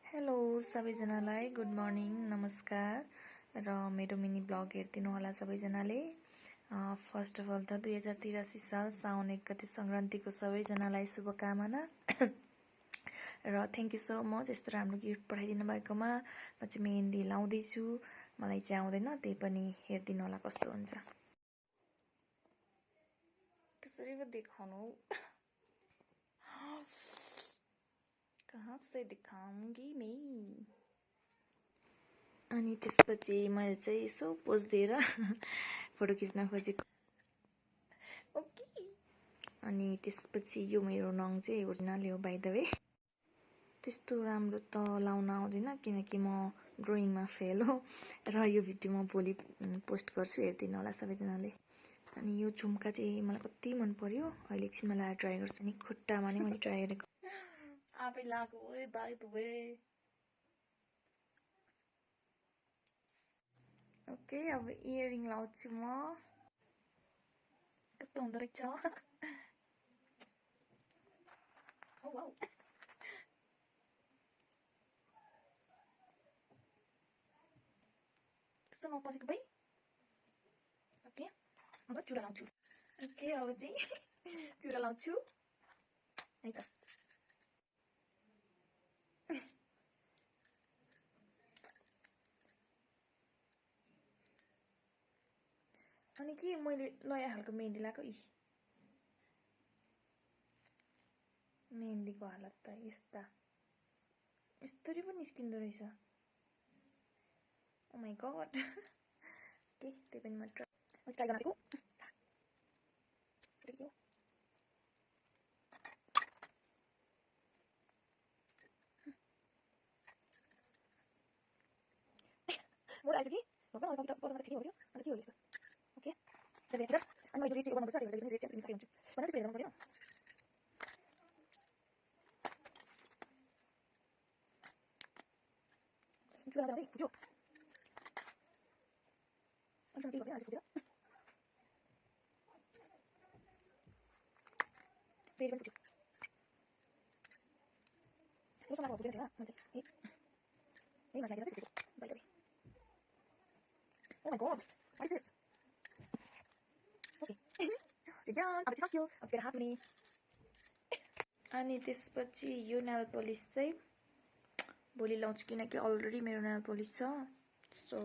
Hello सबैजनालाई good morning नमस्कार र मेरो मिनी ब्लग हेर्दिनु होला सबैजनाले। फर्स्ट अफ अल त 2083 साल साउन 1 गते संक्रान्तिको सबैजनालाई शुभकामना र थ्याङ्क यू सो मच यस्तो राम्रो गिफ्ट पठाइदिनु भएकोमा। म चाहिँ मेहन्दी लाउँदैछु, मलाई चाहिँ आउँदैन, त्यही पनि हेर्दिनु होला कस्तो हुन्छ। कसरी पो देखाउनु कहाँ से दिखाऊंगी मैं। अनि त्यसपछि मैले चाहिँ यसो पोज दिएर फोटो खिच्न खोजेको। ओके। अनि त्यसपछि यो मेरो नङ चाहिँ ओरिजिनल हो बाइ द वे। त्यस्तो राम्रो त लाउन आउँदैन किनकि म ड्रइङमा फेल हो र यो भिडियो म भोलि पोस्ट गर्छु, हेर्दिनु होला सबैजनाले। अनि यो झुम्का चाहिँ मलाई कति मन पर्यो, अहिले एकछिनमा लाएर ट्राई गर्छु। अनि खुट्टामा नै मैले ट्राई गरेको आफै लगाएको ओए बाइ द वे। ओके, अब इयरिङ लाउँछु म। कस्तो हुँदो रहेछ ओ वाउ। कस्तो नपसेको भाइ। ओके, अब चुरा लाउँछु। ओके, अब चाहिँ चुरा लाउँछु है त। अनि के मैले नयाँ खालको मेहन्दी लगाएको। मेहन्दीको हालत त यस्तरी पनि निस्किँदो रहेछ। ओ माई गड। के त्यही पनि म ट्राई गरेको। मोड आएछ कि भगवान, अलिक कविता बजाउँदा ठिकै हो त्यो। अन्त के हो यस्तो। ओके, अनि मैले रेड चाहिँ बनाउनुपर्छ, रेड चाहिँ निस्काइ हुन्छ भनेर त्यस्तो हेर्नु पर्दैन। चुरा लगाउँदै फुट्यो। अहिलेसम्म केही गर्दैन, आज फुटेर फेरि पनि फुट्यो। लोसन लगाएको फुटेन थियो मान्छे यही माथि लागेर चाहिँ फुटेको by the way. Oh my god, what is this? Okay. अब चाहिँ सक्यो, अब चाहिँ हात हुने। अनि त्यसपछि यो नेल पोलिस चाहिँ भोलि लाउँछु किनकि अलरेडी मेरो नेल पोलिस छ। सो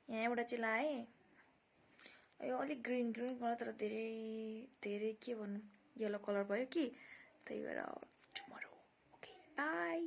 यहाँ एउटा चाहिँ लाएँ। यो अलिक ग्रिन कलर तर धेरै के भन्नु येलो कलर भयो कि, त्यही भएर टुमरो। Okay by.